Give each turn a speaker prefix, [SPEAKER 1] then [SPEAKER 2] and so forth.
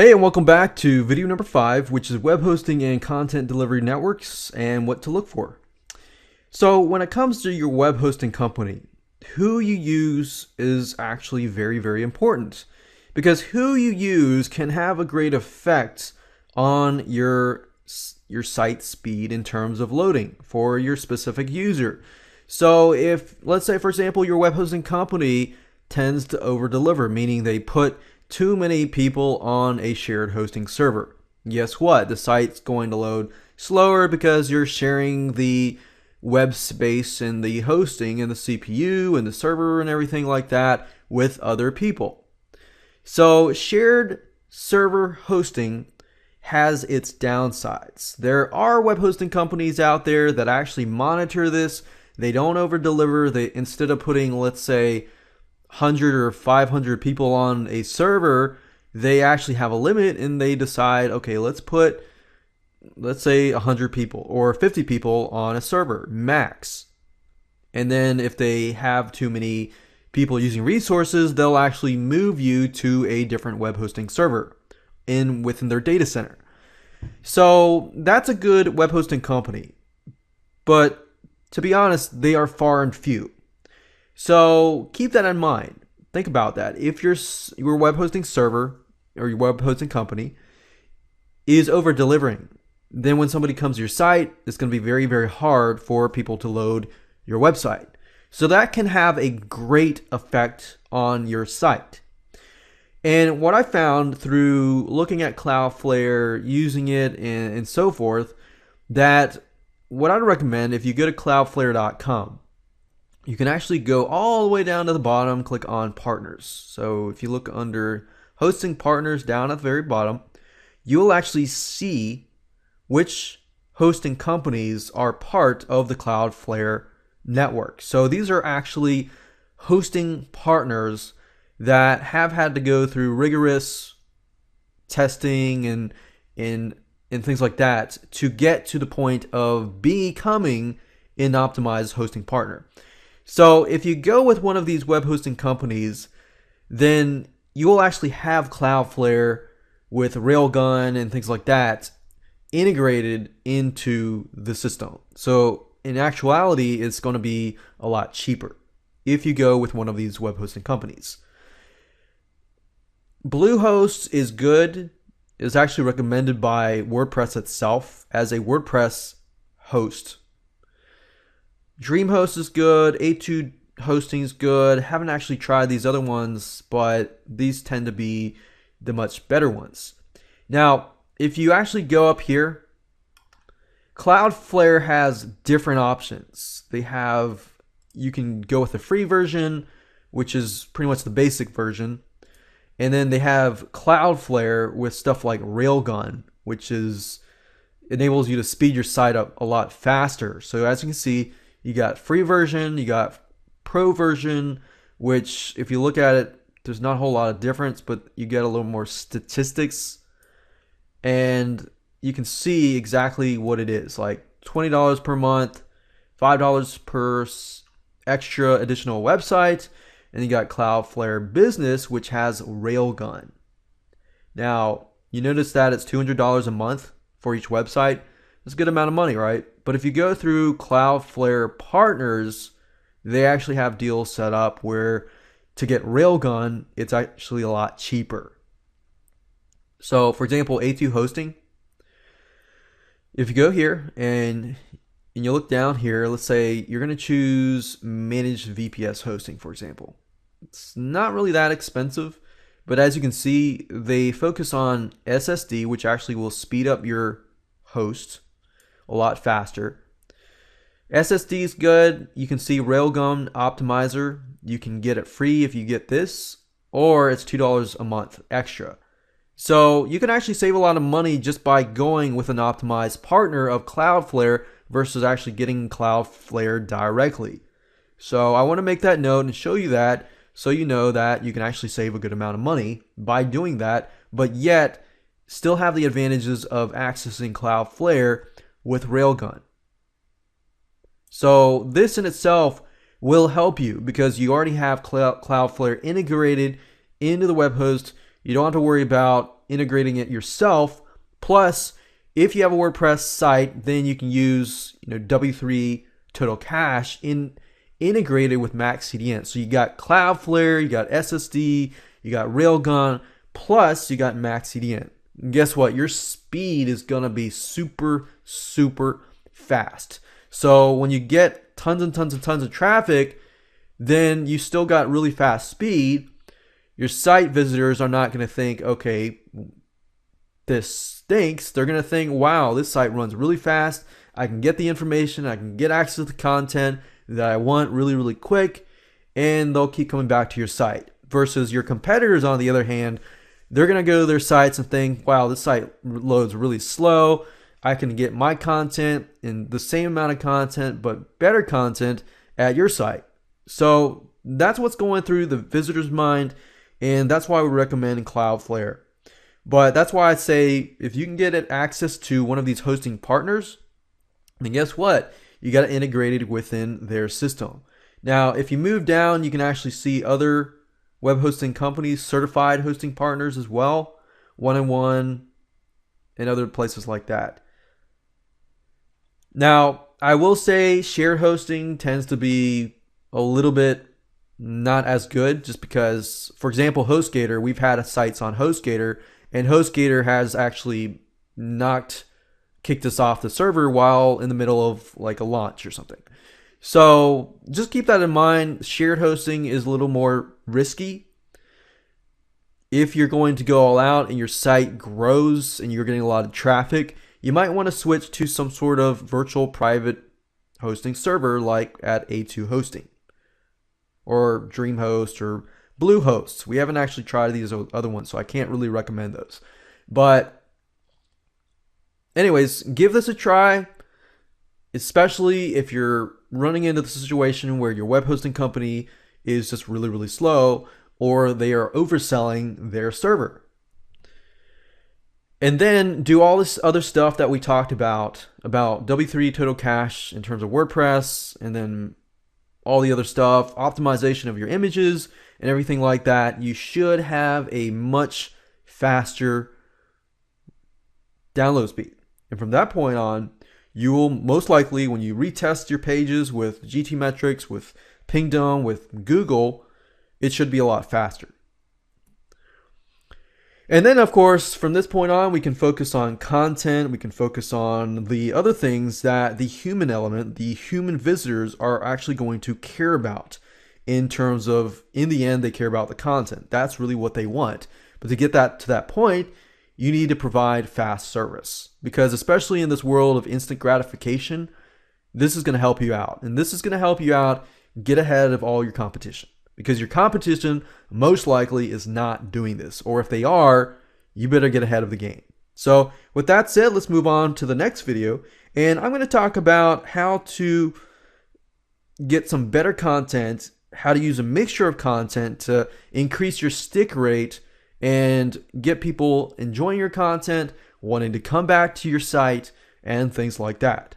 [SPEAKER 1] Hey, and welcome back to video number 5, which is web hosting and content delivery networks and what to look for. So when it comes to your web hosting company, who you use is actually very, very important, because who you use can have a great effect on your site speed in terms of loading for your specific user. So if, let's say, for example, your web hosting company tends to over deliver, meaning they put too many people on a shared hosting server, guess what? The site's going to load slower because you're sharing the web space and the hosting and the CPU and the server and everything like that with other people. So shared server hosting has its downsides. There are web hosting companies out there that actually monitor this. They don't over deliver. They, instead of putting, let's say, 100 or 500 people on a server, they actually have a limit and they decide, okay, let's say 100 people or 50 people on a server max. And then if they have too many people using resources, they'll actually move you to a different web hosting server within their data center. So that's a good web hosting company. But to be honest, they are far and few. So keep that in mind. Think about that. If your web hosting server or your web hosting company is over delivering, then when somebody comes to your site, it's going to be very, very hard for people to load your website. So that can have a great effect on your site. And what I found through looking at Cloudflare, using it, and so forth, that what I'd recommend, if you go to cloudflare.com, you can actually go all the way down to the bottom, click on partners. So if you look under hosting partners down at the very bottom, you will actually see which hosting companies are part of the Cloudflare network. So these are actually hosting partners that have had to go through rigorous testing and things like that to get to the point of becoming an optimized hosting partner. So if you go with one of these web hosting companies, then you will actually have Cloudflare with Railgun and things like that integrated into the system. So in actuality, it's going to be a lot cheaper if you go with one of these web hosting companies. Bluehost is good. It's actually recommended by WordPress itself as a WordPress host. DreamHost is good. A2 hosting is good. Haven't actually tried these other ones, but these tend to be the much better ones. Now, if you actually go up here, Cloudflare has different options. You can go with the free version, which is pretty much the basic version. And then they have Cloudflare with stuff like Railgun, which enables you to speed your site up a lot faster. So as you can see, you got free version, you got pro version, which if you look at it, there's not a whole lot of difference, but you get a little more statistics and you can see exactly what it is, like $20 per month, $5 per extra additional website, and you got Cloudflare Business, which has Railgun. Now, you notice that it's $200 a month for each website. That's a good amount of money, right? But if you go through Cloudflare partners, they actually have deals set up where to get Railgun, it's actually a lot cheaper. So, for example, A2 hosting, if you go here and you look down here, let's say you're going to choose managed VPS hosting, for example. It's not really that expensive, but as you can see, they focus on SSD, which actually will speed up your host a lot faster. SSD is good. You can see Railgun Optimizer. You can get it free if you get this, or it's $2 a month extra. So you can actually save a lot of money just by going with an optimized partner of Cloudflare versus actually getting Cloudflare directly. So I want to make that note and show you that so you know that you can actually save a good amount of money by doing that, but yet still have the advantages of accessing Cloudflare with Railgun. So this in itself will help you because you already have Cloudflare integrated into the web host. You don't have to worry about integrating it yourself. Plus, if you have a WordPress site, then you can use W3 Total Cache integrated with Max CDN. So you got Cloudflare, you got SSD, you got Railgun, plus you got Max CDN. And guess what? Your speed is gonna be super fast. So when you get tons and tons of traffic, then you still got really fast speed. Your site visitors are not going to think, okay, this stinks. They're going to think, wow, this site runs really fast. I can get the information. I can get access to the content that I want really quick. And they'll keep coming back to your site. Versus your competitors, on the other hand, they're going to go to their sites and think, wow, this site loads really slow. I can get my content in the same amount of content, but better content at your site. So that's what's going through the visitor's mind, and that's why we recommend Cloudflare. But that's why I say if you can get access to one of these hosting partners, then guess what? You got to integrate it within their system. Now, if you move down, you can actually see other web hosting companies, certified hosting partners as well, 1&1 and other places like that. Now, I will say shared hosting tends to be a little bit not as good, just because, for example, HostGator, we've had sites on HostGator, and HostGator has actually kicked us off the server while in the middle of like a launch or something. So just keep that in mind. Shared hosting is a little more risky. If you're going to go all out and your site grows and you're getting a lot of traffic, you might want to switch to some sort of virtual private hosting server like at A2 Hosting or DreamHost or Bluehost. We haven't actually tried these other ones, so I can't really recommend those. But anyways, give this a try, especially if you're running into the situation where your web hosting company is just really slow, or they are overselling their server. And then do all this other stuff that we talked about W3 Total Cache in terms of WordPress, and then all the other stuff, optimization of your images and everything like that. You should have a much faster download speed. And from that point on, you will most likely, when you retest your pages with GTmetrix, with Pingdom, with Google, it should be a lot faster. And then, of course, from this point on, we can focus on content. We can focus on the other things that the human element, the human visitors are actually going to care about in terms of, in the end, they care about the content. That's really what they want. But to get that to that point, you need to provide fast service, because especially in this world of instant gratification, this is going to help you out. And this is going to help you out get ahead of all your competition, because your competition most likely is not doing this. Or if they are, you better get ahead of the game. So with that said, let's move on to the next video. And I'm going to talk about how to get some better content, how to use a mixture of content to increase your stick rate and get people enjoying your content, wanting to come back to your site, and things like that.